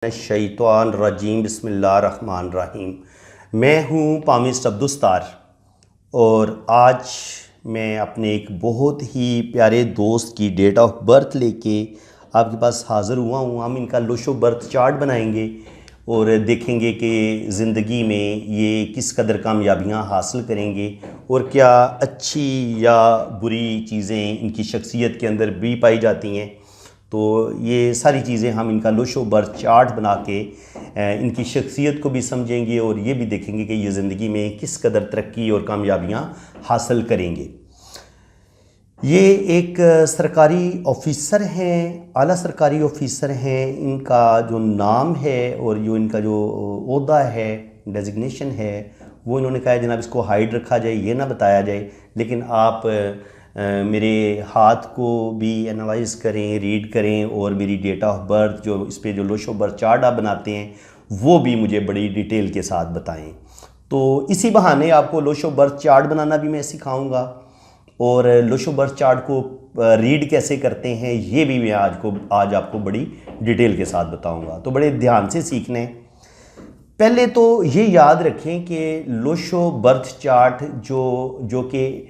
शैतान रजीम बिस्मिल्लाहिर्रहमानिर्रहीम। मैं हूँ पामिस्ट अब्दुस्तार और आज मैं अपने एक बहुत ही प्यारे दोस्त की डेट ऑफ बर्थ लेके आपके पास हाज़िर हुआ हूँ। हम इनका लोशो बर्थ चार्ट बनाएंगे और देखेंगे कि ज़िंदगी में ये किस कदर कामयाबियाँ हासिल करेंगे और क्या अच्छी या बुरी चीज़ें इनकी शख्सियत के अंदर भी पाई जाती हैं। तो ये सारी चीज़ें हम इनका लोशो बर्थ चार्ट बना के इनकी शख्सियत को भी समझेंगे और ये भी देखेंगे कि ये ज़िंदगी में किस कदर तरक्की और कामयाबियाँ हासिल करेंगे। ये एक सरकारी ऑफ़िसर हैं, आला सरकारी ऑफ़िसर हैं। इनका जो नाम है और जो इनका जो ओहदा है, डेजिग्नेशन है, वो इन्होंने कहा है जनाब इसको हाइड रखा जाए, ये ना बताया जाए, लेकिन आप मेरे हाथ को भी एनालाइज करें, रीड करें और मेरी डेट ऑफ बर्थ जो इस पे जो लोशो बर्थ चार्ट आप बनाते हैं वो भी मुझे बड़ी डिटेल के साथ बताएं। तो इसी बहाने आपको लोशो बर्थ चार्ट बनाना भी मैं सिखाऊंगा और लोशो बर्थ चार्ट को रीड कैसे करते हैं ये भी मैं आज आपको बड़ी डिटेल के साथ बताऊँगा। तो बड़े ध्यान से सीखने। पहले तो ये याद रखें कि लोशो बर्थ चार्ट जो कि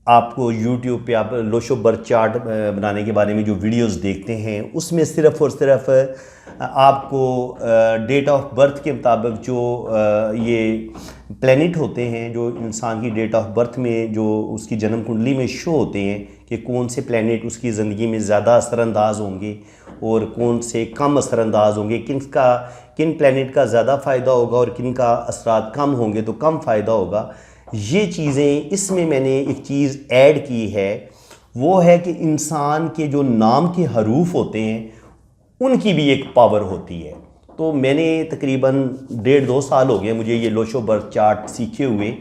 आपको YouTube पे आप लोशो बर्थ चार्ट बनाने के बारे में जो वीडियोस देखते हैं उसमें सिर्फ़ और सिर्फ आपको डेट ऑफ बर्थ के मुताबिक जो ये प्लैनेट होते हैं, जो इंसान की डेट ऑफ बर्थ में जो उसकी जन्म कुंडली में शो होते हैं कि कौन से प्लैनेट उसकी ज़िंदगी में ज़्यादा असरअंदाज होंगे और कौन से कम असरअंदाज होंगे, किन प्लैनेट का ज़्यादा फ़ायदा होगा और किन का असरात कम होंगे तो कम फ़ायदा होगा। ये चीज़ें इसमें मैंने एक चीज़ ऐड की है, वो है कि इंसान के जो नाम के हरूफ होते हैं उनकी भी एक पावर होती है। तो मैंने तकरीबन 1.5-2 साल हो गए मुझे ये लोशो बर्थ चार्ट सीखे हुए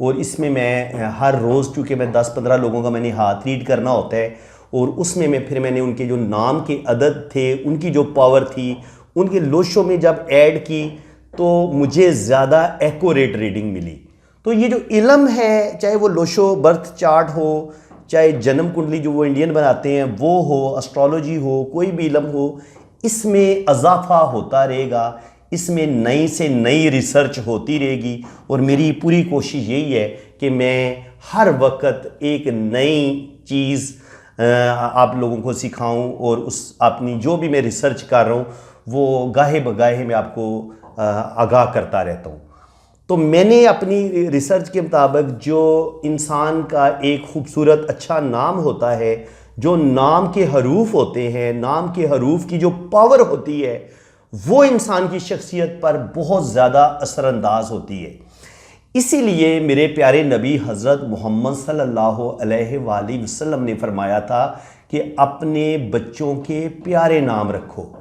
और इसमें मैं हर रोज़, चूँकि मैं 10-15 लोगों का मैंने हाथ रीड करना होता है और उसमें मैंने उनके जो नाम के अदद थे, उनकी जो पावर थी, उनके लोशो में जब ऐड की तो मुझे ज़्यादा एक्यूरेट रीडिंग मिली। तो ये जो इल्म है, चाहे वो लोशो बर्थ चार्ट हो, चाहे जन्म कुंडली जो वो इंडियन बनाते हैं वो हो, एस्ट्रोलॉजी हो, कोई भी इल्म हो, इसमें इजाफा होता रहेगा, इसमें नई से नई रिसर्च होती रहेगी और मेरी पूरी कोशिश यही है कि मैं हर वक्त एक नई चीज़ आप लोगों को सिखाऊं और उस अपनी जो भी मैं रिसर्च कर रहा हूँ वो गाहे बगाहे मैं आपको आगाह करता रहता हूँ। तो मैंने अपनी रिसर्च के मुताबिक जो इंसान का एक खूबसूरत अच्छा नाम होता है, जो नाम के हरूफ होते हैं, नाम के हरूफ की जो पावर होती है वो इंसान की शख्सियत पर बहुत ज़्यादा असरअंदाज होती है। इसीलिए मेरे प्यारे नबी हज़रत मोहम्मद सल्लल्लाहु अलैहि वसल्लम ने फरमाया था कि अपने बच्चों के प्यारे नाम रखो।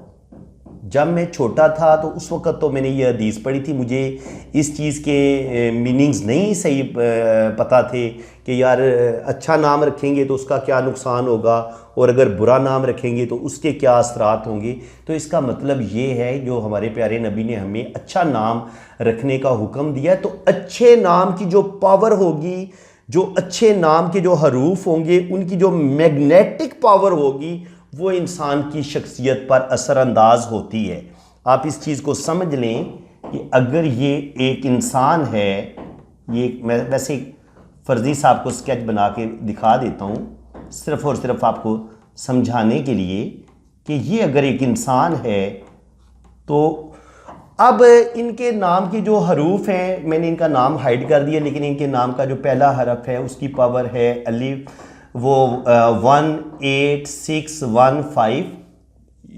जब मैं छोटा था तो उस वक़्त तो मैंने ये हदीस पढ़ी थी, मुझे इस चीज़ के मीनिंग्स नहीं सही पता थे कि यार अच्छा नाम रखेंगे तो उसका क्या नुकसान होगा और अगर बुरा नाम रखेंगे तो उसके क्या असरात होंगे। तो इसका मतलब ये है जो हमारे प्यारे नबी ने हमें अच्छा नाम रखने का हुक्म दिया है, तो अच्छे नाम की जो पावर होगी, जो अच्छे नाम के जो हरूफ होंगे, उनकी जो मैग्नेटिक पावर होगी वो इंसान की शख्सियत पर असरअंदाज होती है। आप इस चीज़ को समझ लें कि अगर ये एक इंसान है, ये मैं वैसे फर्जी साहब को स्केच बना के दिखा देता हूँ सिर्फ़ और सिर्फ आपको समझाने के लिए कि ये अगर एक इंसान है तो अब इनके नाम की जो हरूफ हैं, मैंने इनका नाम हाइड कर दिया, लेकिन इनके नाम का जो पहला हरफ है उसकी पावर है अलिफ, वो 18615,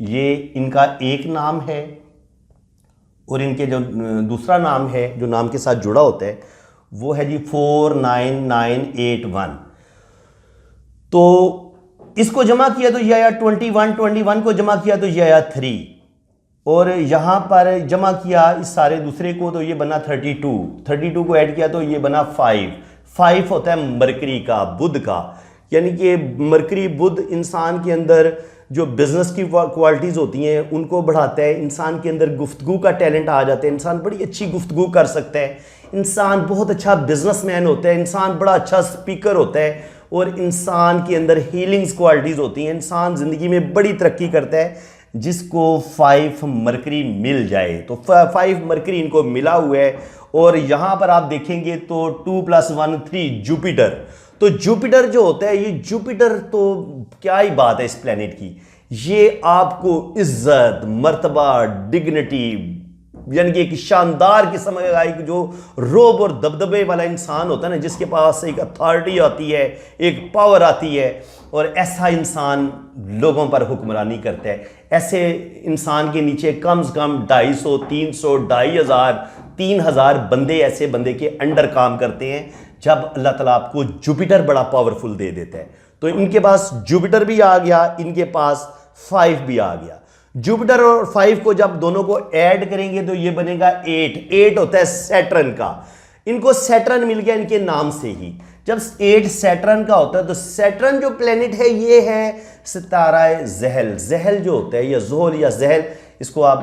ये इनका एक नाम है और इनके जो दूसरा नाम है जो नाम के साथ जुड़ा होता है वो है जी 49981। तो इसको जमा किया तो ये आया 21 को जमा किया तो ये आया 3 और यहाँ पर जमा किया इस सारे दूसरे को तो ये बना 32 को ऐड किया तो ये बना 5 होता है मरकरी का, बुध का, यानी कि मरकरी बुध इंसान के अंदर जो बिज़नेस की क्वालिटीज़ होती हैं उनको बढ़ाता है। इंसान के अंदर गुफ्तगू का टैलेंट आ जाता है, इंसान बड़ी अच्छी गुफ्तगू कर सकता है, इंसान बहुत अच्छा बिजनेसमैन होता है, इंसान बड़ा अच्छा स्पीकर होता है और इंसान के अंदर हीलिंग्स क्वालिटीज़ होती हैं, इंसान ज़िंदगी में बड़ी तरक्की करता है जिसको 5 मरकरी मिल जाए। तो 5 मरकरी इनको मिला हुआ है। और यहाँ पर आप देखेंगे तो 2 + 1 3 जुपिटर। तो जुपिटर जो होता है, ये जुपिटर तो क्या ही बात है इस प्लेनेट की। ये आपको इज्जत, मर्तबा, डिग्निटी, यानी कि एक शानदार किस्म का एक जो रोब और दबदबे वाला इंसान होता है ना, जिसके पास एक अथॉरिटी आती है, एक पावर आती है, और ऐसा इंसान लोगों पर हुक्मरानी करता है। ऐसे इंसान के नीचे कम से कम 250, 300, 2500, 3000 बंदे ऐसे बंदे के अंडर काम करते हैं। जब अल्लाह ताला आपको जुपिटर बड़ा पावरफुल दे देता है, तो इनके पास जुपिटर भी आ गया, इनके पास 5 भी आ गया। जुपिटर और 5 को जब दोनों को ऐड करेंगे तो ये बनेगा 8। 8 होता है सैटर्न का। इनको सैटर्न मिल गया इनके नाम से ही। जब 8 सैटर्न का होता है, तो सैटर्न जो प्लेनेट है ये है सितारा ज़हल। ज़हल जो होता है, या ज़ोहल या ज़हल, इसको आप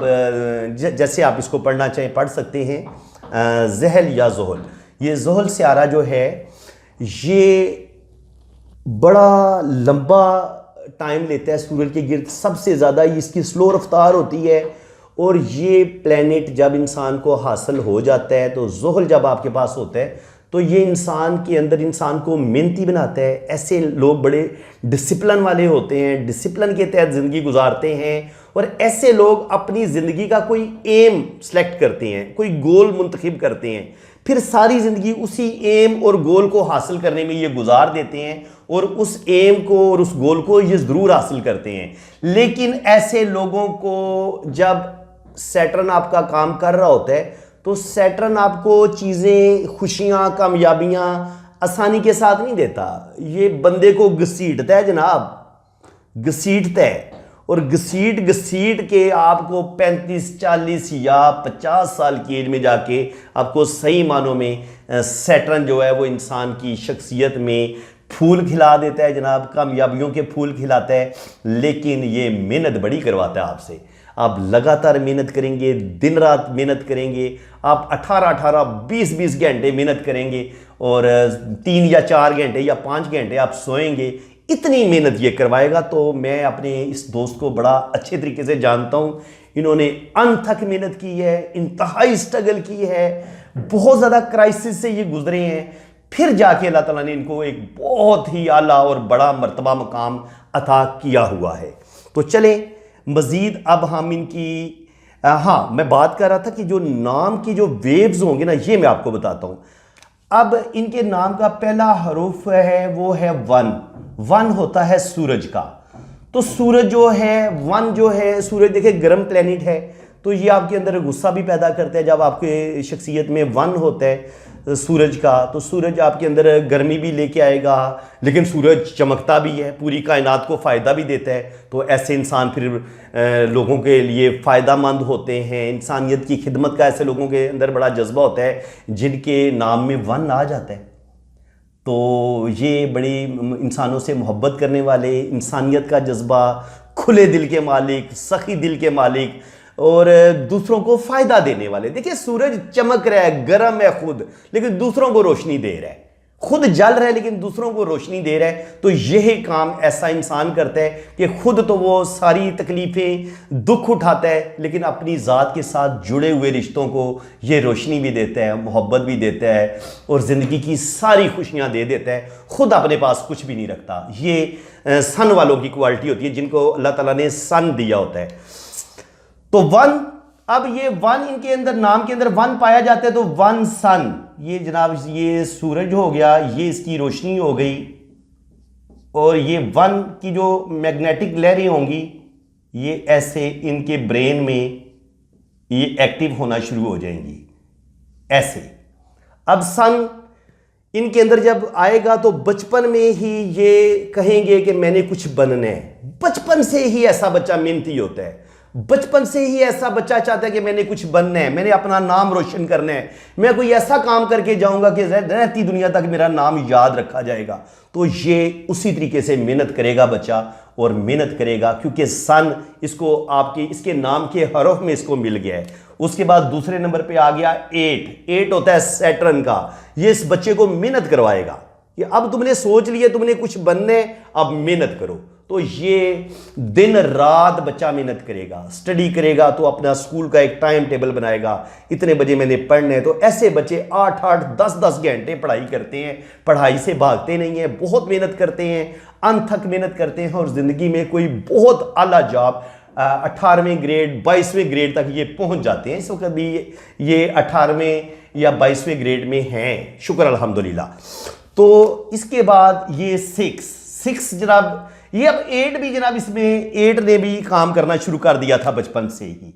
जैसे आप इसको पढ़ना चाहें पढ़ सकते हैं, ज़हल या ज़ोहल। ये ज़ोहल सितारा जो है ये बड़ा लंबा टाइम लेता है सूरज के गिर्द, सबसे ज़्यादा इसकी स्लो रफ्तार होती है। और ये प्लेनेट जब इंसान को हासिल हो जाता है, तो ज़ोहल जब आपके पास होता है, तो ये इंसान के अंदर इंसान को मेहनती बनाता है। ऐसे लोग बड़े डिसिप्लिन वाले होते हैं, डिसिप्लिन के तहत ज़िंदगी गुजारते हैं। और ऐसे लोग अपनी ज़िंदगी का कोई एम सेलेक्ट करते हैं, कोई गोल मुंतखब करते हैं, फिर सारी ज़िंदगी उसी एम और गोल को हासिल करने में ये गुजार देते हैं, और उस एम को और उस गोल को ये ज़रूर हासिल करते हैं। लेकिन ऐसे लोगों को जब सैटर्न आपका काम कर रहा होता है, तो सैटर्न आपको चीज़ें, खुशियाँ, कामयाबियाँ आसानी के साथ नहीं देता। ये बंदे को घसीटता है जनाब, घसीटता है। और घसीट घसीट के आपको 35, 40 या 50 साल की एज में जाके आपको सही मानों में सैटर्न जो है वो इंसान की शख्सियत में फूल खिला देता है जनाब, कामयाबियों के फूल खिलाता है। लेकिन ये मेहनत बड़ी करवाता है आपसे। आप लगातार मेहनत करेंगे, दिन रात मेहनत करेंगे, आप 18-18, 20-20 घंटे मेहनत करेंगे, और 3 या 4 घंटे या 5 घंटे आप सोएंगे। इतनी मेहनत ये करवाएगा। तो मैं अपने इस दोस्त को बड़ा अच्छे तरीके से जानता हूँ। इन्होंने अनथक मेहनत की है, इंतहाई स्ट्रगल की है, बहुत ज़्यादा क्राइसिस से ये गुजरे हैं, फिर जाके अल्लाह ताला ने इनको एक बहुत ही आला और बड़ा मर्तबा मकाम अता किया हुआ है। तो चले मज़ीद अब हम इनकी हाँ, मैं बात कर रहा था कि जो नाम की जो वेव्स होंगे ना, ये मैं आपको बताता हूँ। अब इनके नाम का पहला हरूफ है वो है 1। 1 होता है सूरज का। तो सूरज जो है, 1 जो है, सूरज देखिए गर्म प्लेनेट है, तो ये आपके अंदर गुस्सा भी पैदा करता है। जब आपके शख्सियत में 1 होता है सूरज का, तो सूरज आपके अंदर गर्मी भी लेके आएगा, लेकिन सूरज चमकता भी है, पूरी कायनात को फ़ायदा भी देता है। तो ऐसे इंसान फिर लोगों के लिए फ़ायदामंद होते हैं। इंसानियत की खिदमत का ऐसे लोगों के अंदर बड़ा जज्बा होता है जिनके नाम में 1 आ जाता है। तो ये बड़ी इंसानों से मोहब्बत करने वाले, इंसानियत का जज्बा, खुले दिल के मालिक, सखी दिल के मालिक, और दूसरों को फ़ायदा देने वाले। देखिए सूरज चमक रहा है, गर्म है खुद, लेकिन दूसरों को रोशनी दे रहा है। खुद जल रहा है लेकिन दूसरों को रोशनी दे रहा है। तो यही काम ऐसा इंसान करता है कि खुद तो वो सारी तकलीफ़ें, दुख उठाता है, लेकिन अपनी ज़ात के साथ जुड़े हुए रिश्तों को ये रोशनी भी देता है, मोहब्बत भी देता है, और ज़िंदगी की सारी खुशियाँ दे देता है। खुद अपने पास कुछ भी नहीं रखता। ये सन वालों की क्वालिटी होती है, जिनको अल्लाह ताला ने सन दिया होता है। तो 1, अब ये 1 इनके अंदर, नाम के अंदर 1 पाया जाता है। तो 1 सन, ये जनाब ये सूरज हो गया, ये इसकी रोशनी हो गई, और ये 1 की जो मैग्नेटिक लहरें होंगी, ये ऐसे इनके ब्रेन में ये एक्टिव होना शुरू हो जाएंगी ऐसे। अब सन इनके अंदर जब आएगा, तो बचपन में ही ये कहेंगे कि मैंने कुछ बनना है। बचपन से ही ऐसा बच्चा मेहनती होता है, बचपन से ही ऐसा बच्चा चाहता है कि मैंने कुछ बनना है, मैंने अपना नाम रोशन करना है, मैं कोई ऐसा काम करके जाऊंगा कि रहती दुनिया तक मेरा नाम याद रखा जाएगा। तो ये उसी तरीके से मेहनत करेगा बच्चा, और मेहनत करेगा क्योंकि सन इसको आपके इसके नाम के हरफ में इसको मिल गया है। उसके बाद दूसरे नंबर पे आ गया 8। 8 होता है सैटर्न का। ये इस बच्चे को मेहनत करवाएगा। ये अब तुमने सोच लिया तुमने कुछ बनना है, अब मेहनत करो। तो ये दिन रात बच्चा मेहनत करेगा, स्टडी करेगा, तो अपना स्कूल का एक टाइम टेबल बनाएगा, इतने बजे मैंने पढ़ना है। तो ऐसे बच्चे 8-8 10-10 घंटे पढ़ाई करते हैं, पढ़ाई से भागते नहीं हैं, बहुत मेहनत करते हैं, अनथक मेहनत करते हैं और ज़िंदगी में कोई बहुत आला जॉब 18वें ग्रेड 22वें ग्रेड तक ये पहुंच जाते हैं। इस वक्त भी ये 18वें या 22वें ग्रेड में हैं, शुक्र अल्हम्दुलिल्लाह। तो इसके बाद ये 6 जनाब, ये अब 8 भी जनाब, इसमें 8 ने भी काम करना शुरू कर दिया था बचपन से ही।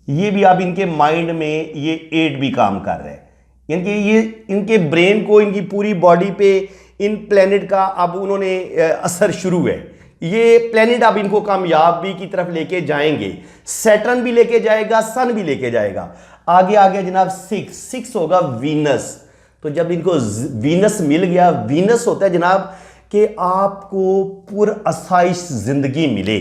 ये भी अब इनके माइंड में ये 8 भी काम कर रहे हैं, यानी कि ये इनके ब्रेन को, इनकी पूरी बॉडी पे इन प्लेनेट का अब उन्होंने असर शुरू है। ये प्लेनेट अब इनको कामयाबी की तरफ लेके जाएंगे, सैटर्न भी लेके जाएगा, सन भी लेके जाएगा। आगे आगे जनाब 6 होगा वीनस। तो जब इनको वीनस मिल गया, वीनस होता है जनाब कि आपको पुरअसाइश जिंदगी मिले।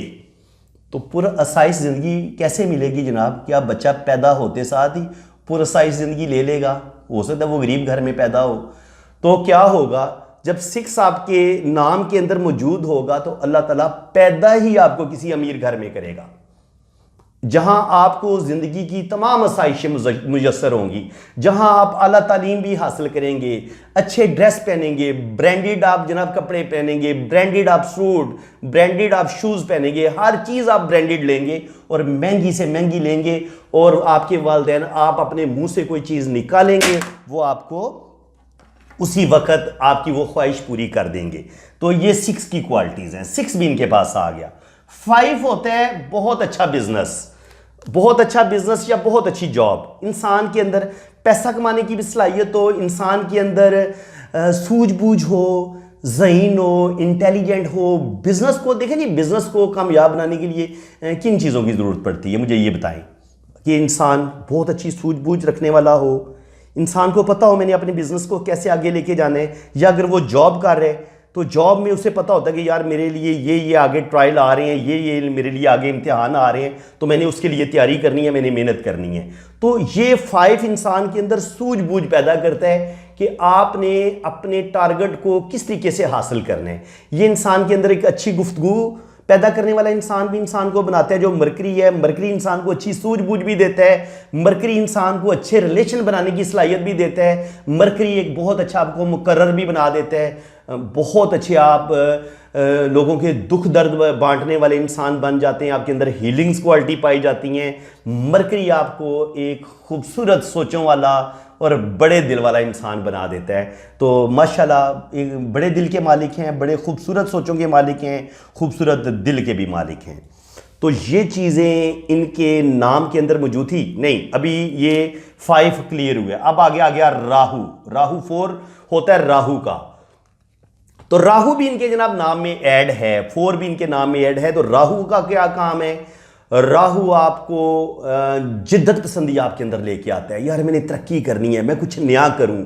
तो पुरअसाइश जिंदगी कैसे मिलेगी जनाब? कि आप बच्चा पैदा होते साथ ही पुरअसाइश जिंदगी ले लेगा, हो सकता है वो गरीब घर में पैदा हो। तो क्या होगा, जब 6 आपके नाम के अंदर मौजूद होगा तो अल्लाह ताला पैदा ही आपको किसी अमीर घर में करेगा, जहां आपको जिंदगी की तमाम आसाइशें मुयस्सर होंगी, जहां आप आला तालीम भी हासिल करेंगे, अच्छे ड्रेस पहनेंगे, ब्रांडेड आप जनाब कपड़े पहनेंगे, ब्रांडेड आप सूट, ब्रांडेड आप शूज़ पहनेंगे, हर चीज़ आप ब्रांडेड लेंगे और महंगी से महंगी लेंगे। और आपके वालिदैन, आप अपने मुंह से कोई चीज़ निकालेंगे, वो आपको उसी वक्त आपकी वो ख्वाहिश पूरी कर देंगे। तो ये 6 की क्वालिटीज़ हैं। 6 भी इनके पास आ गया। 5 होता है बहुत अच्छा बिजनेस, बहुत अच्छा बिजनेस या बहुत अच्छी जॉब। इंसान के अंदर पैसा कमाने की भी सलाहियत हो, इंसान के अंदर सूझबूझ हो, ज़हीन हो, इंटेलिजेंट हो। बिजनेस को देखें जी, बिजनेस को कामयाब बनाने के लिए किन चीज़ों की ज़रूरत पड़ती है, मुझे ये बताएं। कि इंसान बहुत अच्छी सूझबूझ रखने वाला हो, इंसान को पता हो मैंने अपने बिजनेस को कैसे आगे लेके जाना है। या अगर वो जॉब कर रहे हैं तो जॉब में उसे पता होता है कि यार मेरे लिए ये आगे ट्रायल आ रहे हैं, ये मेरे लिए आगे इम्तिहान आ रहे हैं, तो मैंने उसके लिए तैयारी करनी है, मैंने मेहनत करनी है। तो ये 5 इंसान के अंदर सूझबूझ पैदा करता है कि आपने अपने टारगेट को किस तरीके से हासिल करना है। ये इंसान के अंदर एक अच्छी गुफ्तगू पैदा करने वाला इंसान भी इंसान को बनाता है। जो मरकरी है, मरकरी इंसान को अच्छी सूझबूझ भी देता है, मरकरी इंसान को अच्छे रिलेशन बनाने की सलाहियत भी देता है, मरकरी एक बहुत अच्छा आपको मुकर्रर भी बना देता है, बहुत अच्छे आप लोगों के दुख दर्द बांटने वाले इंसान बन जाते हैं, आपके अंदर हीलिंग्स क्वालिटी पाई जाती हैं। मरकरी आपको एक खूबसूरत सोचों वाला और बड़े दिल वाला इंसान बना देता है। तो माशाल्लाह एक बड़े दिल के मालिक हैं, बड़े खूबसूरत सोचों के मालिक हैं, खूबसूरत दिल के भी मालिक हैं। तो ये चीज़ें इनके नाम के अंदर मौजूद थी नहीं। अभी ये 5 क्लियर हुए। अब आगे आ गया राहु। राहु 4 होता है राहु का। तो राहु भी इनके जनाब नाम में ऐड है, 4 भी इनके नाम में ऐड है। तो राहु का क्या काम है? राहु आपको जिद्दत पसंदी आपके अंदर लेके आता है। यार मैंने तरक्की करनी है, मैं कुछ नया करूं।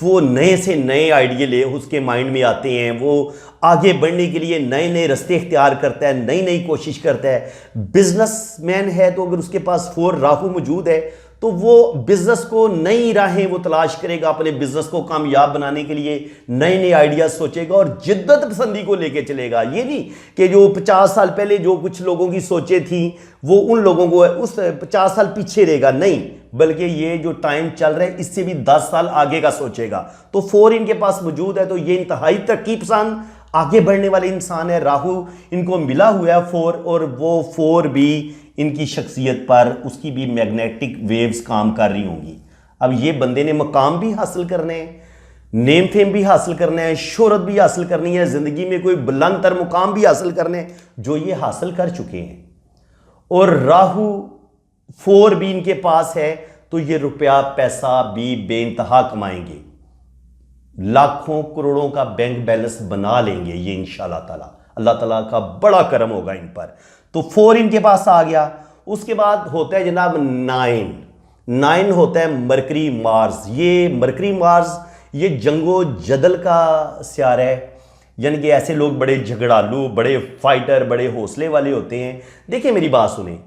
वो नए से नए आइडिया ले उसके माइंड में आते हैं, वो आगे बढ़ने के लिए नए नए रास्ते इख्तियार करता है, नई नई कोशिश करता है। बिजनेसमैन है तो अगर उसके पास 4 राहु मौजूद है तो वो बिजनेस को नई राहें वो तलाश करेगा, अपने बिजनेस को कामयाब बनाने के लिए नए नए आइडियाज सोचेगा और जिद्दत पसंदी को लेके चलेगा। ये नहीं कि जो 50 साल पहले जो कुछ लोगों की सोचें थी वो उन लोगों को उस 50 साल पीछे रहेगा, नहीं, बल्कि ये जो टाइम चल रहा है इससे भी 10 साल आगे का सोचेगा। तो 4 इनके पास मौजूद है। तो ये इंतहाई तरक्की पसंद आगे बढ़ने वाले इंसान है। राहु इनको मिला हुआ है 4, और वो 4 भी इनकी शख्सियत पर उसकी भी मैग्नेटिक वेव्स काम कर रही होंगी। अब ये बंदे ने मकाम भी हासिल करने हैं, नेम फेम भी हासिल करना है, शोहरत भी हासिल करनी है, ज़िंदगी में कोई बुलंद तर मुकाम भी हासिल करने हैं, जो ये हासिल कर चुके हैं। और राहु 4 भी इनके पास है तो ये रुपया पैसा भी बेइंतहा कमाएंगे, लाखों करोड़ों का बैंक बैलेंस बना लेंगे ये इंशाल्लाह ताला। अल्लाह ताला का बड़ा करम होगा इन पर। तो 4 इनके पास आ गया। उसके बाद होता है जनाब 9 होता है मरकरी मार्स। ये मरकरी मार्स ये जंगो जदल का सियारा है, यानी कि ऐसे लोग बड़े झगड़ालू, बड़े फाइटर, बड़े हौसले वाले होते हैं। देखिए मेरी बात सुने,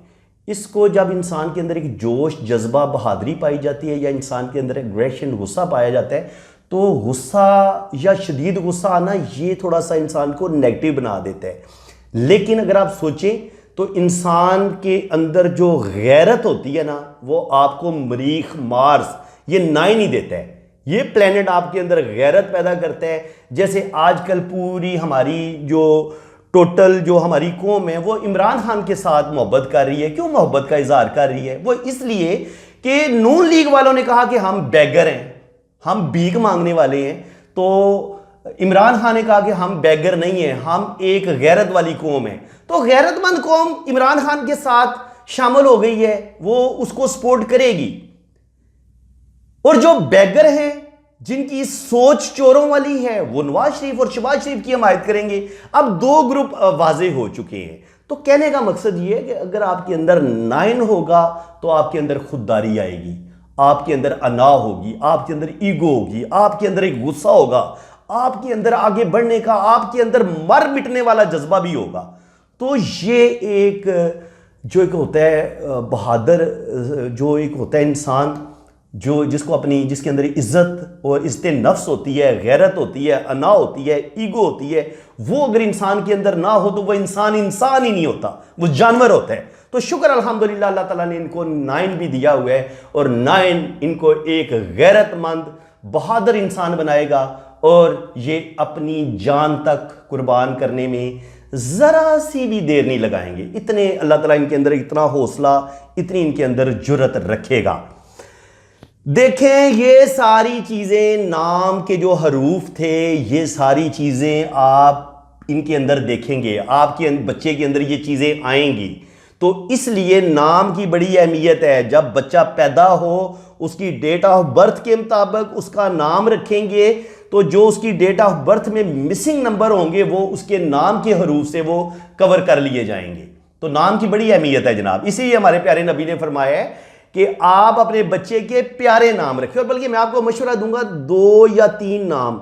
इसको जब इंसान के अंदर एक जोश, जज्बा, बहादुरी पाई जाती है या इंसान के अंदर एग्रेशन, गुस्सा पाया जाता है, तो गुस्सा या शदीद गुस्सा आना ये थोड़ा सा इंसान को नेगेटिव बना देता है। लेकिन अगर आप सोचें तो इंसान के अंदर जो गैरत होती है ना, वो आपको मरीख, मार्स ये ना ही नहीं देता है। ये प्लेनेट आपके अंदर गैरत पैदा करता है। जैसे आजकल पूरी हमारी जो टोटल जो हमारी कौम है वो इमरान खान के साथ मोहब्बत कर रही है। क्यों मोहब्बत का इजहार कर रही है? वो इसलिए कि नून लीग वालों ने कहा कि हम बैगर हैं, हम भीख मांगने वाले हैं। तो इमरान खान ने कहा कि हम बैगर नहीं हैं, हम एक गैरत वाली कौम है। तो गैरतमंद कौम इमरान खान के साथ शामिल हो गई है, वो उसको सपोर्ट करेगी। और जो बैगर हैं, जिनकी सोच चोरों वाली है, वो नवाज शरीफ और शहबाज शरीफ की हमायत करेंगे। अब दो ग्रुप वाजे हो चुके हैं। तो कहने का मकसद ये है कि अगर आपके अंदर 9 होगा तो आपके अंदर खुददारी आएगी, आपके अंदर अना होगी, आपके अंदर ईगो होगी, आपके अंदर एक गुस्सा होगा, आपके अंदर आगे बढ़ने का, आपके अंदर मर मिटने वाला जज्बा भी होगा। तो ये एक जो एक होता है बहादुर, जो एक होता है इंसान जो जिसको अपनी जिसके अंदर इज्जत और इज्जत नफ्स होती है, गैरत होती है, अना होती है, ईगो होती है, वो अगर इंसान के अंदर ना हो तो वह इंसान ही नहीं होता, वो जानवर होता है। तो शुक्र अल्हम्दुलिल्लाह अल्लाह ताला ने इनको 9 भी दिया हुआ है और 9 इनको एक गैरतमंद बहादुर इंसान बनाएगा और ये अपनी जान तक कुर्बान करने में जरा सी भी देर नहीं लगाएंगे। इतने अल्लाह ताला इनके अंदर इतना हौसला, इतनी इनके अंदर जुर्रत रखेगा। देखें ये सारी चीज़ें, नाम के जो हरूफ थे, ये सारी चीज़ें आप इनके अंदर देखेंगे, आपके बच्चे के अंदर ये चीज़ें आएंगी। तो इसलिए नाम की बड़ी अहमियत है। जब बच्चा पैदा हो उसकी डेट ऑफ बर्थ के मुताबिक उसका नाम रखेंगे, तो जो उसकी डेट ऑफ बर्थ में मिसिंग नंबर होंगे वो उसके नाम के हरूफ से वो कवर कर लिए जाएंगे। तो नाम की बड़ी अहमियत है जनाब। इसीलिए हमारे प्यारे नबी ने फरमाया है कि आप अपने बच्चे के प्यारे नाम रखें। और बल्कि मैं आपको मशवरा दूंगा 2 या 3 नाम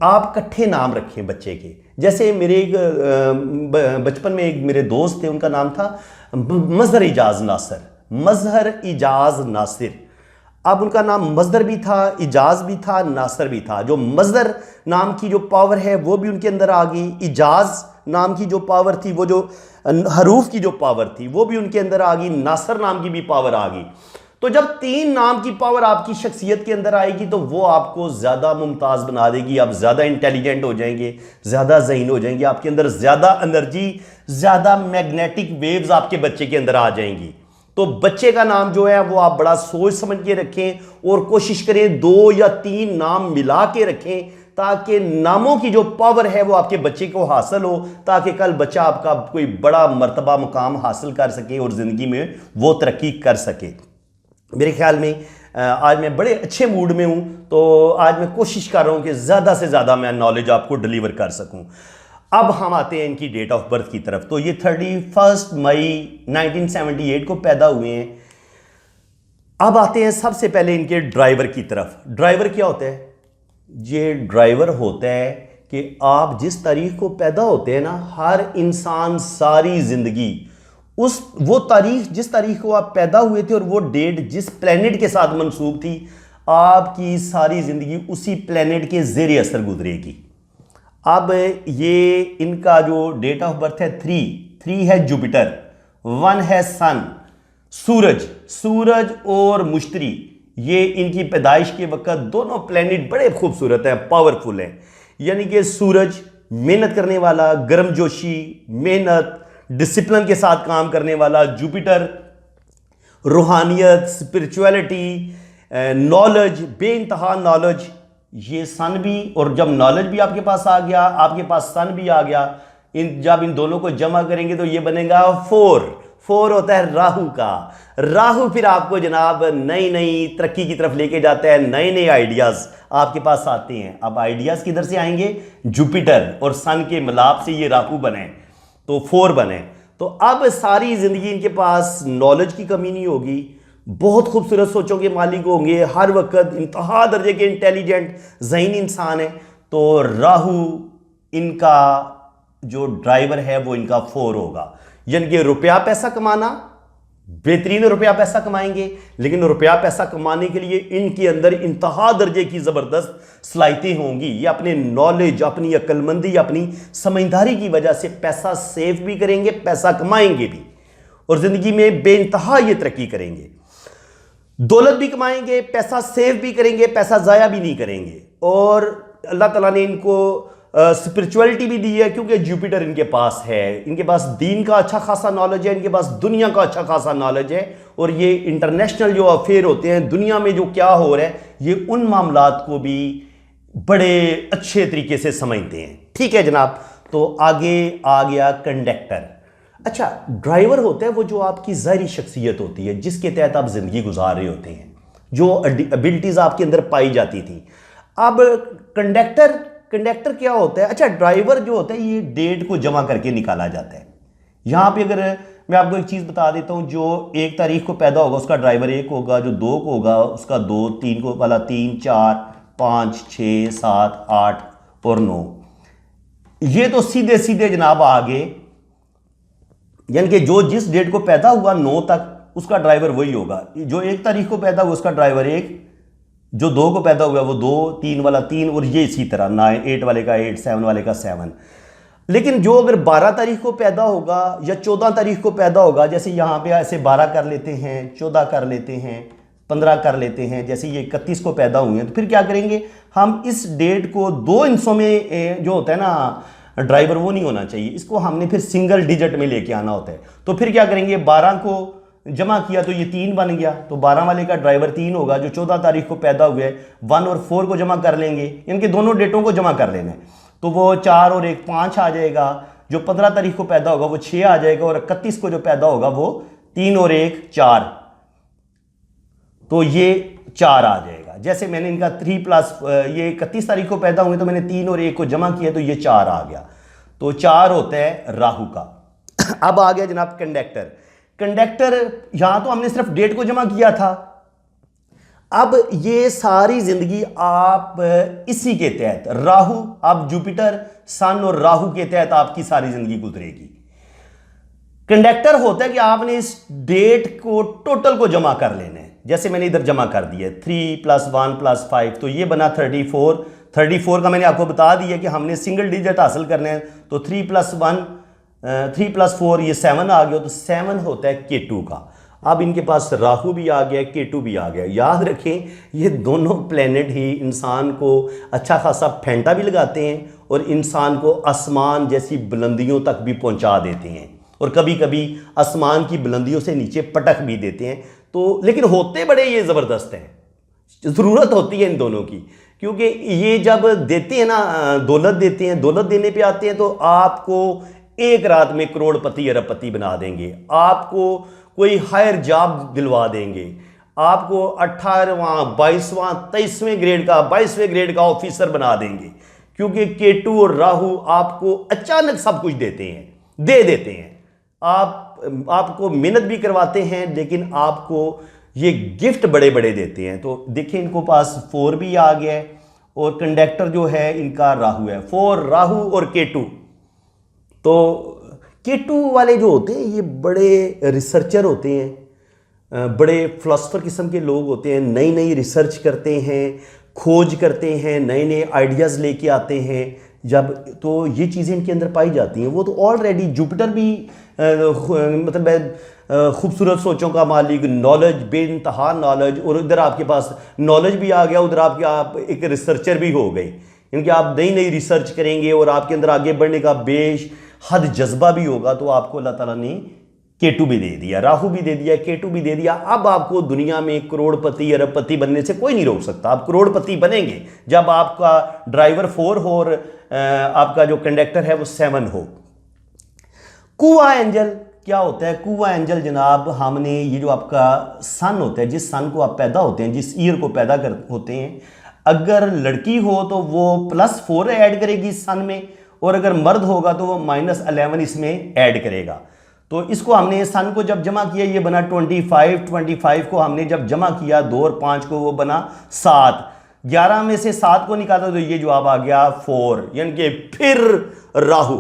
आप इकट्ठे नाम रखें बच्चे के। जैसे मेरे एक बचपन में एक मेरे दोस्त थे, उनका नाम था मजहर इजाज नासिर, मजहर इजाज नासिर। अब उनका नाम मजदर भी था, इजाज भी था, नासिर भी था। जो मजदर नाम की जो पावर है वो भी उनके अंदर आ गई, इजाज नाम की जो पावर थी, वो जो हरूफ की जो पावर थी वो भी उनके अंदर आ गई, नासिर नाम की भी पावर आ गई। तो जब 3 नाम की पावर आपकी शख्सियत के अंदर आएगी तो वो आपको ज़्यादा मुमताज़ बना देगी। आप ज़्यादा इंटेलिजेंट हो जाएंगे, ज़्यादा ज़हीन हो जाएंगे, आपके अंदर ज़्यादा एनर्जी, ज़्यादा मैग्नेटिक वेव्स आपके बच्चे के अंदर आ जाएंगी। तो बच्चे का नाम जो है वो आप बड़ा सोच समझ के रखें और कोशिश करें 2 या 3 नाम मिला के रखें, ताकि नामों की जो पावर है वो आपके बच्चे को हासिल हो, ताकि कल बच्चा आपका कोई बड़ा मर्तबा मुकाम हासिल कर सके और ज़िंदगी में वो तरक्की कर सके। मेरे ख्याल में आज मैं बड़े अच्छे मूड में हूँ, तो आज मैं कोशिश कर रहा हूँ कि ज़्यादा से ज़्यादा मैं नॉलेज आपको डिलीवर कर सकूँ। अब हम आते हैं इनकी डेट ऑफ बर्थ की तरफ। तो ये 31 मई 1978 को पैदा हुए हैं। अब आते हैं सबसे पहले इनके ड्राइवर की तरफ। ड्राइवर क्या होता है? ये ड्राइवर होता है कि आप जिस तारीख को पैदा होते हैं ना, हर इंसान सारी ज़िंदगी वो तारीख, जिस तारीख को आप पैदा हुए थे और वो डेट जिस प्लेनेट के साथ मंसूब थी, आपकी सारी ज़िंदगी उसी प्लेनेट के ज़ेरे असर गुजरेगी। अब ये इनका जो डेट ऑफ बर्थ है 3 है जुपिटर, 1 है सन, सूरज और मुश्तरी। ये इनकी पैदाइश के वक्त दोनों प्लेनेट बड़े खूबसूरत हैं, पावरफुल हैं। यानी कि सूरज मेहनत करने वाला, गर्मजोशी, मेहनत, डिसिप्लिन के साथ काम करने वाला, जुपिटर रूहानियत, स्पिरिचुअलिटी, नॉलेज, बेइंतहा नॉलेज, ये सन भी। और जब नॉलेज भी आपके पास आ गया, आपके पास सन भी आ गया, जब इन दोनों को जमा करेंगे तो ये बनेगा 4 होता है राहु का। राहु फिर आपको जनाब नई नई तरक्की की तरफ लेके जाता है, नए नए आइडियाज़ आपके पास आते हैं। अब आइडियाज़ किधर से आएंगे? जुपिटर और सन के मिलाप से ये राहु बने, तो 4 बने। तो अब सारी ज़िंदगी इनके पास नॉलेज की कमी नहीं होगी, बहुत खूबसूरत सोचों के मालिक होंगे, हर वक्त इंतहा दर्जे के इंटेलिजेंट ज़हीन इंसान है। तो राहु इनका जो ड्राइवर है वो इनका 4 होगा। यानी कि रुपया पैसा कमाना, बेहतरीन रुपया पैसा कमाएंगे, लेकिन रुपया पैसा कमाने के लिए इनके अंदर इंतहा दर्जे की ज़बरदस्त सलाहियतें होंगी। ये अपने नॉलेज, अपनी अक्लमंदी, अपनी समझदारी की वजह से पैसा सेव भी करेंगे, पैसा कमाएंगे भी, और ज़िंदगी में बेइंतहा ये तरक्की करेंगे। दौलत भी कमाएंगे, पैसा सेव भी करेंगे, पैसा ज़ाया भी नहीं करेंगे। और अल्लाह ताला ने इनको स्पिरिचुअलिटी भी दी है, क्योंकि जुपिटर इनके पास है। इनके पास दीन का अच्छा खासा नॉलेज है, इनके पास दुनिया का अच्छा खासा नॉलेज है, और ये इंटरनेशनल जो अफेयर होते हैं, दुनिया में जो क्या हो रहा है, ये उन मामलात को भी बड़े अच्छे तरीके से समझते हैं। ठीक है जनाब, तो आगे आ गया कंडक्टर। अच्छा, ड्राइवर होता है वो जो आपकी ज़ाहिरी शख्सियत होती है, जिसके तहत आप ज़िंदगी गुजार रहे होते हैं, जो एबिलिटीज़ आपके अंदर पाई जाती थी। अब कंडक्टर क्या होता है? अच्छा, ड्राइवर जो होता है ये डेट को जमा करके निकाला जाता है। यहाँ पे अगर मैं आपको एक चीज़ बता देता हूँ, जो 1 तारीख को पैदा होगा उसका ड्राइवर 1 होगा, जो 2 को होगा उसका 2, 3 को वाला 3, 4, 5, 6, 7, 8 और 9। ये तो सीधे सीधे जनाब आगे, यानी कि जो जिस डेट को पैदा हुआ 9 तक उसका ड्राइवर वही होगा। जो 1 तारीख को पैदा हुआ उसका ड्राइवर 1, जो 2 को पैदा हुआ वो 2, 3 वाला 3, और ये इसी तरह 9, 8 वाले का 8, 7 वाले का 7। लेकिन जो अगर 12 तारीख को पैदा होगा या 14 तारीख को पैदा होगा, जैसे यहाँ पे ऐसे 12 कर लेते हैं, 14 कर लेते हैं, 15 कर लेते हैं, जैसे ये 31 को पैदा हुए हैं, तो फिर क्या करेंगे हम, इस डेट को 2 हिस्सों में जो होता है ना ड्राइवर, वो नहीं होना चाहिए, इसको हमने फिर सिंगल डिजिट में लेके आना होता है। तो फिर क्या करेंगे, 12 को जमा किया तो ये 3 बन गया, तो 12 वाले का ड्राइवर 3 होगा। जो 14 तारीख को पैदा हुए 1 और 4 को जमा कर लेंगे, इनके दोनों डेटों को जमा कर लेना है, तो वो 4 और 1 5 आ जाएगा। जो 15 तारीख को पैदा होगा वो 6 आ जाएगा, और 31 को जो पैदा होगा वो 3 और 1 4, तो ये 4 आ जाएगा। जैसे मैंने इनका 3+ ये 31 तारीख को पैदा हुए तो मैंने 3 और 1 को जमा किया तो ये 4 आ गया, तो 4 होता है राहु का। अब आ गया जनाब कंडक्टर। यहां तो हमने सिर्फ डेट को जमा किया था। अब ये सारी जिंदगी आप इसी के तहत, राहु, आप जुपिटर, सन और राहु के तहत आपकी सारी जिंदगी गुजरेगी। कंडक्टर होता है कि आपने इस डेट को टोटल को जमा कर लेना है। जैसे मैंने इधर जमा कर दिया 3 + 1 + 5, तो ये बना 34। 34 का मैंने आपको बता दिया कि हमने सिंगल डिजिट हासिल करने हैं, तो 3 + 1 3 + 4 ये 7 आ गया, तो 7 होता है केतु का। अब इनके पास राहु भी आ गया, केतु भी आ गया। याद रखें ये दोनों प्लेनेट ही इंसान को अच्छा खासा फेंटा भी लगाते हैं और इंसान को आसमान जैसी बुलंदियों तक भी पहुंचा देते हैं, और कभी कभी आसमान की बुलंदियों से नीचे पटक भी देते हैं। तो लेकिन होते बड़े ये ज़बरदस्त हैं, ज़रूरत होती है इन दोनों की, क्योंकि ये जब देते हैं ना दौलत देते हैं, दौलत देने पे आते हैं तो आपको एक रात में करोड़पति अरबपति बना देंगे, आपको कोई हायर जॉब दिलवा देंगे, आपको 18वां 22वां 23वें ग्रेड का 22वें ग्रेड का ऑफिसर बना देंगे, क्योंकि केतु और राहु आपको अचानक सब कुछ देते हैं। आपको मेहनत भी करवाते हैं, लेकिन आपको ये गिफ्ट बड़े बड़े देते हैं। तो देखिए इनको पास 4 भी आ गया है, और कंडक्टर जो है इनका राहु है। 4 राहु और केतु। तो केतु वाले जो होते हैं ये बड़े रिसर्चर होते हैं, बड़े फिलोसफर किस्म के लोग होते हैं, नई नई रिसर्च करते हैं, खोज करते हैं, नए नए आइडियाज़ लेके आते हैं। जब तो ये चीज़ें इनके अंदर पाई जाती हैं। वो तो ऑलरेडी जुपिटर भी मतलब खूबसूरत सोचों का मालिक, नॉलेज, बेइंतहा नॉलेज, और इधर आपके पास नॉलेज भी आ गया, उधर आप एक रिसर्चर भी हो गए, क्योंकि आप नई नई रिसर्च करेंगे और आपके अंदर आगे बढ़ने का बेहद जज्बा भी होगा। तो आपको अल्लाह ताला ने केतु भी दे दिया, राहु भी दे दिया, केतु भी दे दिया। अब आपको दुनिया में करोड़पति अरबपति बनने से कोई नहीं रोक सकता। आप करोड़पति बनेंगे जब आपका ड्राइवर 4 हो और आपका जो कंडक्टर है वो 7 हो। कुआ एंजल क्या होता है? कुआ एंजल जनाब, हमने ये जो आपका सन होता है, जिस सन को आप पैदा होते हैं, जिस ईयर को पैदा कर होते हैं, अगर लड़की हो तो वो +4 ऐड करेगी सन में, और अगर मर्द होगा तो वो -11 इसमें ऐड करेगा। तो इसको हमने सन को जब जमा किया ये बना 25 को हमने जब जमा किया 2 और 5 को वो बना 7, 11 में से 7 को निकाला तो ये जवाब आ गया 4, यानी कि फिर राहु।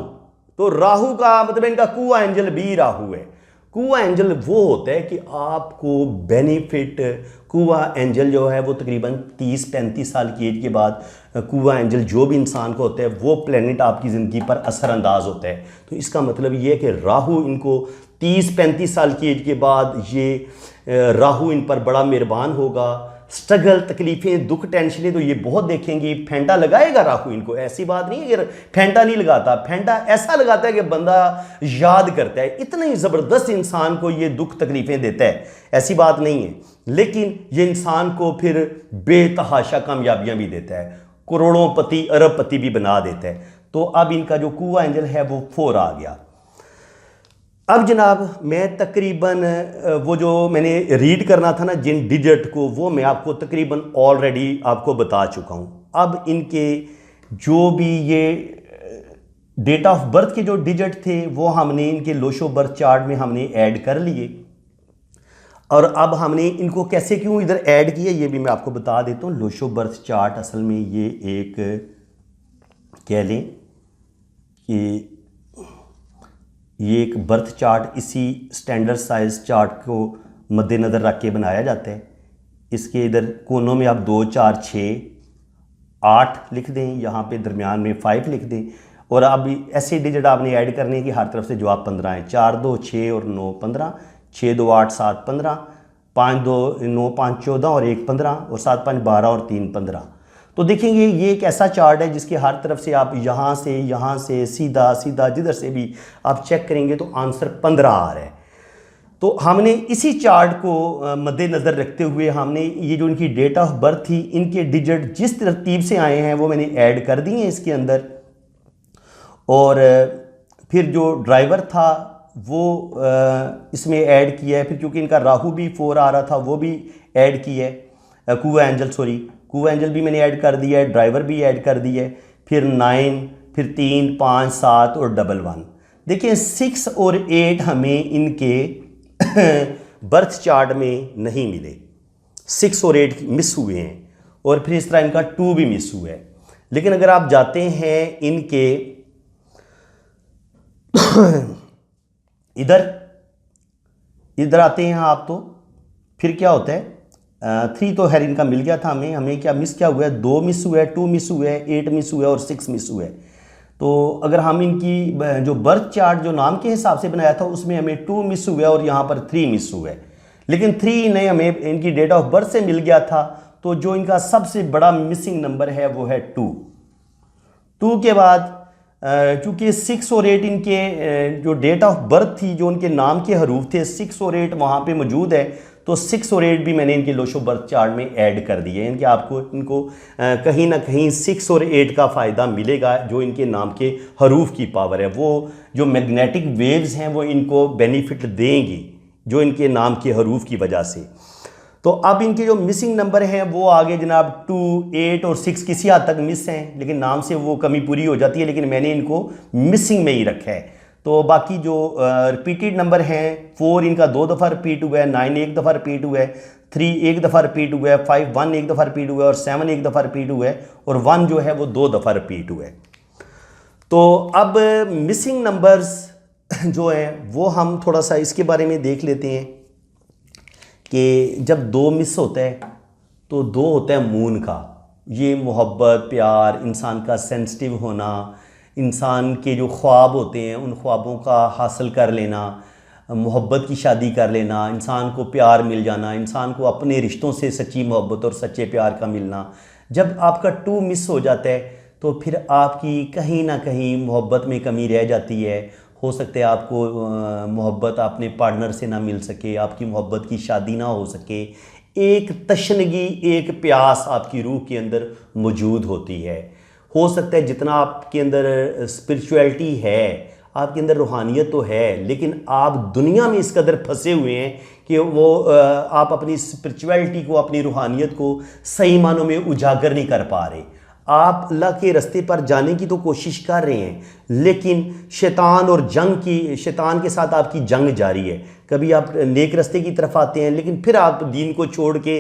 तो राहु का मतलब इनका कुआ एंजल भी राहु है। कुआ एंजल वो होता है कि आपको बेनिफिट, कुआ एंजल जो है वो तकरीबन 30-35 साल की एज के बाद कुआ एंजल जो भी इंसान को होता है वो प्लेनेट आपकी ज़िंदगी पर असरअंदाज होता है। तो इसका मतलब ये है कि राहु इनको 30-35 साल की एज के बाद ये राहु इन पर बड़ा मेहरबान होगा। स्ट्रगल, तकलीफ़ें, दुख, टेंशनें तो ये बहुत देखेंगे। फेंटा लगाएगा राहु इनको, ऐसी बात नहीं है कि फेंटा नहीं लगाता, फेंटा ऐसा लगाता है कि बंदा याद करता है। इतना ही ज़बरदस्त इंसान को ये दुख तकलीफ़ें देता है, ऐसी बात नहीं है। लेकिन ये इंसान को फिर बेतहाशा कामयाबियाँ भी देता है, करोड़ों पति अरबपति भी बना देता है। तो अब इनका जो कुआ एंजल है वो 4 आ गया। अब जनाब मैं तकरीबन वो जो मैंने रीड करना था ना जिन डिजिट को, वो मैं आपको तकरीबन ऑलरेडी आपको बता चुका हूँ। अब इनके जो भी ये डेट ऑफ बर्थ के जो डिजिट थे वो हमने इनके लोशो बर्थ चार्ट में हमने ऐड कर लिए। और अब हमने इनको कैसे क्यों इधर ऐड किया ये भी मैं आपको बता देता हूँ। लोशो बर्थ चार्ट असल में ये एक कह लें कि ये एक बर्थ चार्ट इसी स्टैंडर्ड साइज चार्ट को मद्देनज़र रख के बनाया जाता है। इसके इधर कोनों में आप 2, 4, 6, 8 लिख दें, यहाँ पे दरमियान में 5 लिख दें। और अब ऐसे डिजिट आपने ऐड करने की हर तरफ से जवाब 15 है। 4, 2, 6 और 9 15, 6, 2, 8, 7 15, 5, 2, 9, 5, 14 और 1 15 और 7, 5, 12 और 3 15। तो देखेंगे ये एक ऐसा चार्ट है जिसके हर तरफ से आप यहाँ से सीधा सीधा जिधर से भी आप चेक करेंगे तो आंसर 15 आ रहा है। तो हमने इसी चार्ट को मद्देनज़र रखते हुए हमने ये जो इनकी डेट ऑफ बर्थ थी, इनके डिजिट जिस तरतीब से आए हैं वो मैंने ऐड कर दिए हैं इसके अंदर। और फिर जो ड्राइवर था वो इसमें ऐड किया है। फिर क्योंकि इनका राहु भी 4 आ रहा था वो भी ऐड किया है। कुआ एंजल कुआ एंजल भी मैंने ऐड कर दिया है, ड्राइवर भी ऐड कर दिया है। फिर 9, फिर 3, 5, 7 और 1, देखिए 6 और 8 हमें इनके बर्थ चार्ट में नहीं मिले। 6 और 8 मिस हुए हैं और फिर इस तरह इनका 2 भी मिस हुआ है। लेकिन अगर आप जाते हैं इनके इधर आते हैं आप, तो फिर क्या होता है 3 तो खैर इनका मिल गया था हमें क्या मिस क्या हुआ है, 2 मिस हुआ है, 2 मिस हुआ है, 8 मिस हुआ है और 6 मिस हुआ है। तो अगर हम इनकी जो बर्थ चार्ट जो नाम के हिसाब से बनाया था उसमें हमें 2 मिस हुआ है और यहाँ पर 3 मिस हुआ है। लेकिन 3 नहीं हमें इनकी डेट ऑफ बर्थ से मिल गया था। तो जो इनका सबसे बड़ा मिसिंग नंबर है वो है 2 के बाद चूँकि 6 और 8 इनके जो डेट ऑफ बर्थ थी, जो उनके नाम के हरूफ थे 6 और 8 वहाँ पे मौजूद है। तो 6 और 8 भी मैंने इनके लोशो बर्थ चार्ट में ऐड कर दिए हैं कि आपको इनको कहीं ना कहीं 6 और 8 का फ़ायदा मिलेगा। जो इनके नाम के हरूफ की पावर है, वो जो मैग्नेटिक वेव्स हैं वो इनको बेनिफिट देंगी जो इनके नाम के हरूफ की वजह से। तो अब इनके जो मिसिंग नंबर हैं वो आगे जनाब 2, 8 और 6 किसी हद तक मिस हैं, लेकिन नाम से वो कमी पूरी हो जाती है, लेकिन मैंने इनको मिसिंग में ही रखा है। तो बाकी जो रिपीटेड नंबर हैं 4 इनका 2 दफ़ा रिपीट हुआ है, 9 1 दफ़ा रिपीट हुआ है, 3 1 दफ़ा रिपीट हुआ है, 5 1 1 दफ़ा रिपीट हुआ है और 7 1 दफ़ा रिपीट हुआ है और 1 जो है वो 2 दफ़ा रिपीट हुआ है। तो अब मिसिंग नंबर्स जो हैं वो हम थोड़ा सा इसके बारे में देख लेते हैं कि जब 2 मिस होता है तो 2 होता है मून का। ये मोहब्बत, प्यार, इंसान का सेंसिटिव होना, इंसान के जो ख्वाब होते हैं उन ख्वाबों का हासिल कर लेना, मोहब्बत की शादी कर लेना, इंसान को प्यार मिल जाना, इंसान को अपने रिश्तों से सच्ची मोहब्बत और सच्चे प्यार का मिलना। जब आपका 2 मिस हो जाता है तो फिर आपकी कहीं ना कहीं मोहब्बत में कमी रह जाती है। हो सकता है आपको मोहब्बत अपने पार्टनर से ना मिल सके, आपकी मोहब्बत की शादी ना हो सके। एक तशनगी, एक प्यास आपकी रूह के अंदर मौजूद होती है। हो सकता है जितना आपके अंदर स्पिरिचुअलिटी है, आपके अंदर रूहानियत तो है, लेकिन आप दुनिया में इस कदर फंसे हुए हैं कि वो आप अपनी स्पिरिचुअलिटी को, अपनी रूहानियत को सही मानों में उजागर नहीं कर पा रहे। आप अल्लाह के रास्ते पर जाने की तो कोशिश कर रहे हैं, लेकिन शैतान के साथ आपकी जंग जारी है। कभी आप नेक रास्ते की तरफ आते हैं, लेकिन फिर आप दीन को छोड़ के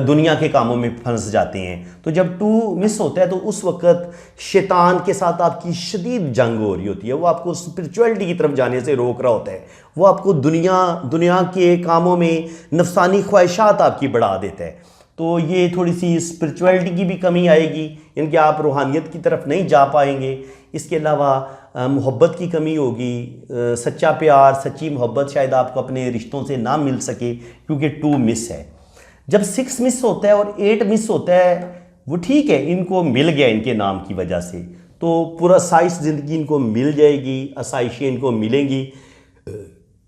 दुनिया के कामों में फंस जाते हैं। तो जब 2 मिस होता है तो उस वक्त शैतान के साथ आपकी शदीद जंग हो रही होती है। वो आपको स्पिरिचुअलिटी की तरफ जाने से रोक रहा होता है। वो आपको दुनिया के कामों में नफसानी ख्वाहिशात आपकी बढ़ा देता है। तो ये थोड़ी सी स्पिरिचुअलिटी की भी कमी आएगी, यानी कि आप रूहानियत की तरफ नहीं जा पाएंगे। इसके अलावा मोहब्बत की कमी होगी, सच्चा प्यार, सच्ची मोहब्बत शायद आपको अपने रिश्तों से ना मिल सके, क्योंकि 2 मिस है। जब 6 मिस होता है और 8 मिस होता है, वो ठीक है, इनको मिल गया इनके नाम की वजह से, तो पूरा साइज ज़िंदगी इनको मिल जाएगी, आसाइशें इनको मिलेंगी।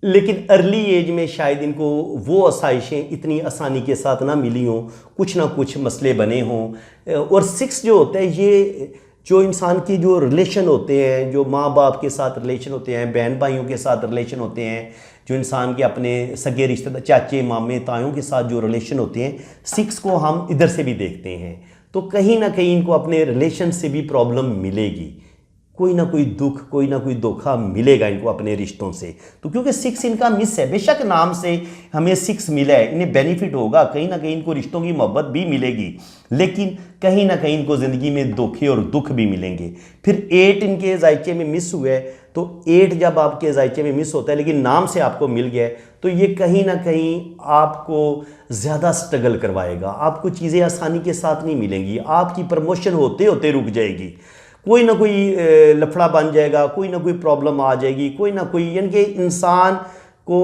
लेकिन अर्ली एज में शायद इनको वो आसाइशें इतनी आसानी के साथ ना मिली हों, कुछ ना कुछ मसले बने हों। और 6 जो होता है, ये जो इंसान के जो रिलेशन होते हैं, जो माँ बाप के साथ रिलेशन होते हैं, बहन भाइयों के साथ रिलेशन होते हैं, जो इंसान के अपने सगे रिश्तेदार, चाचे मामे तायों के साथ जो रिलेशन होते हैं, 6 को हम इधर से भी देखते हैं। तो कहीं ना कहीं इनको अपने रिलेशन से भी प्रॉब्लम मिलेगी, कोई ना कोई दुख, कोई ना कोई धोखा मिलेगा इनको अपने रिश्तों से। तो क्योंकि 6 इनका मिस है, बेशक नाम से हमें 6 मिला है, इन्हें बेनिफिट होगा, कहीं ना कहीं इनको रिश्तों की मोहब्बत भी मिलेगी, लेकिन कहीं ना कहीं इनको ज़िंदगी में धोखे और दुख भी मिलेंगे। फिर 8 इनके जायचे में मिस हुए, तो 8 जब आपके जायचे में मिस होता है लेकिन नाम से आपको मिल गया है, तो ये कहीं ना कहीं आपको ज़्यादा स्ट्रगल करवाएगा। आपको चीज़ें आसानी के साथ नहीं मिलेंगी, आपकी प्रमोशन होते होते रुक जाएगी, कोई ना कोई लफड़ा बन जाएगा, कोई ना कोई प्रॉब्लम आ जाएगी, कोई ना कोई, यानी कि इंसान को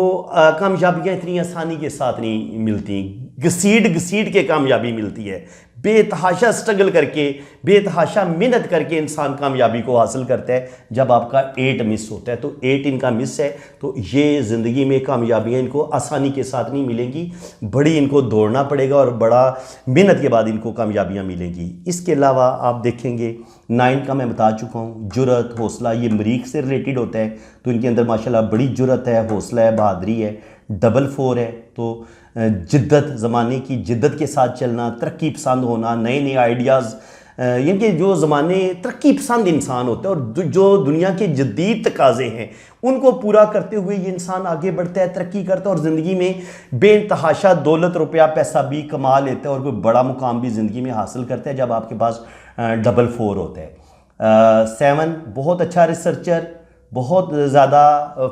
कामयाबियाँ इतनी आसानी के साथ नहीं मिलती, घसीट के कामयाबी मिलती है। बेतहाशा स्ट्रगल करके, बेतहाशा मेहनत करके इंसान कामयाबी को हासिल करता है। जब आपका 8 मिस होता है, तो 8 इनका मिस है, तो ये ज़िंदगी में कामयाबियाँ इनको आसानी के साथ नहीं मिलेंगी, बड़ी इनको दौड़ना पड़ेगा और बड़ा मेहनत के बाद इनको कामयाबियाँ मिलेंगी। इसके अलावा आप देखेंगे 9 का मैं बता चुका हूँ, जुर्रत, हौसला, ये मरीख से रिलेटेड होता है, तो इनके अंदर माशाल्लाह बड़ी जुर्रत है, हौसला है, बहादरी है। 4 है, तो जिद्दत, ज़माने की जिद्दत के साथ चलना, तरक्की पसंद होना, नए नए आइडियाज़, यानी कि जो ज़माने तरक्की पसंद इंसान होता है और जो दुनिया के जदीद तकाज़े हैं उनको पूरा करते हुए ये इंसान आगे बढ़ता है, तरक्की करता है और ज़िंदगी में बेतहाशा दौलत, रुपया, पैसा भी कमा लेता है और कोई बड़ा मुकाम भी ज़िंदगी में हासिल करता है जब आपके पास 4 होता है। 7 बहुत अच्छा रिसर्चर, बहुत ज़्यादा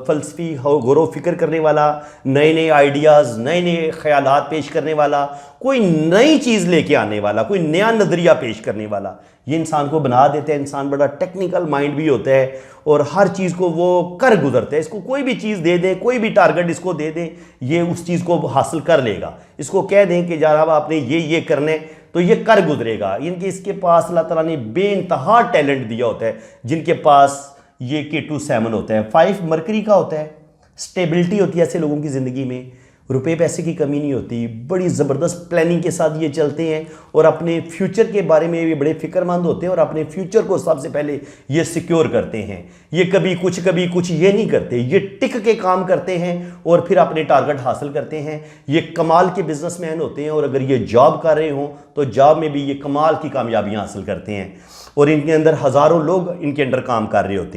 फ़लसफ़ी गौर फ़िक्र करने वाला, नए नए आइडियाज़, नए नए ख़यालात पेश करने वाला, कोई नई चीज़ लेके आने वाला, कोई नया नज़रिया पेश करने वाला, ये इंसान को बना देता है। इंसान बड़ा टेक्निकल माइंड भी होता है और हर चीज़ को वो कर गुजरता है। इसको कोई भी चीज़ दे दें, कोई भी टारगेट इसको दे दें, ये उस चीज़ को हासिल कर लेगा। इसको कह दें कि जनाब आपने ये करने, तो ये कर गुजरेगा। इनके इसके पास अल्लाह ताला ने बेइंतहा टैलेंट दिया होता है जिनके पास ये K2 7 होता है। 5 मरकरी का होता है, स्टेबिलिटी होती है ऐसे लोगों की ज़िंदगी में, रुपए पैसे की कमी नहीं होती, बड़ी ज़बरदस्त प्लानिंग के साथ ये चलते हैं और अपने फ्यूचर के बारे में भी बड़े फिक्रमंद होते हैं और अपने फ्यूचर को सबसे पहले ये सिक्योर करते हैं। ये कभी कुछ ये नहीं करते, ये टिक के काम करते हैं और फिर अपने टारगेट हासिल करते हैं। ये कमाल के बिजनेसमैन होते हैं और अगर ये जॉब कर रहे हों तो जॉब में भी ये कमाल की कामयाबियाँ हासिल करते हैं और इनके अंदर हज़ारों लोग इनके अंडर काम कर रहे होते हैं।